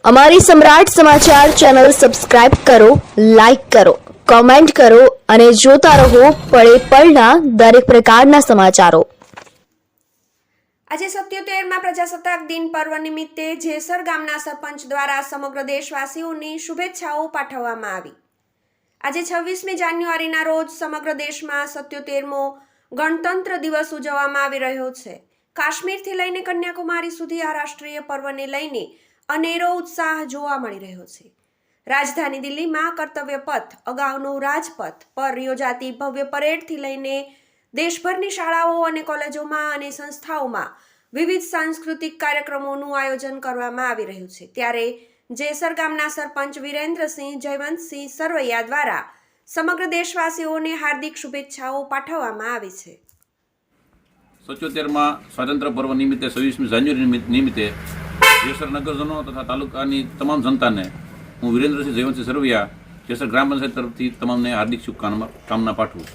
અમારી સમ્રાટ સમાચાર ચેનલ સબસ્ક્રાઇબ કરો, લાઇક કરો, કોમેન્ટ કરો અને જોતા રહો પળે પળના દરેક પ્રકારના સમાચારો। આજે 77માં પ્રજાસત્તાક દિન પર્વ નિમિત્તે જેસર ગામના સરપંચ દ્વારા સમગ્ર દેશવાસીઓને શુભેચ્છાઓ પાઠવવામાં આવી। આજે 26મી જાન્યુઆરીના રોજ સમગ્ર દેશમાં 77મો ગણતંત્ર દિવસ ઉજવવામાં આવી રહ્યો છે। કાશ્મીરથી લઈને કન્યાકુમારી સુધી આ રાષ્ટ્રીય પર્વને લઈને અનેરો ઉત્સાહ જોવા મળી રહ્યો છે। રાજધાની દિલ્હીમાં કર્તવ્ય પથ અગાઉનું રાજપથ પર યોજાતી ભવ્ય પરેડથી લઈને દેશભરની શાળાઓ અને કોલેજોમાં અને સંસ્થાઓમાં વિવિધ સાંસ્કૃતિક કાર્યક્રમોનું આયોજન કરવામાં આવી રહ્યું છે। ત્યારે જેસર ગામના સરપંચ વિરેન્દ્રસિંહ જયવંતસિંહ સરવૈયા દ્વારા સમગ્ર દેશવાસીઓને હાર્દિક શુભેચ્છાઓ પાઠવવામાં આવી છે। 77માં સ્વાતંત્ર્ય પર્વ નિમિત્તે 26મી જાન્યુઆરી નિમિત્તે જેસર નગરજનો તથા તાલુકાની તમામ જનતાને હું વિરેન્દ્રસિંહ જયવંતસિંહ સરવૈયા જેસર ગ્રામ પંચાયત તરફથી તમામને હાર્દિક શુભકામના પાઠવું।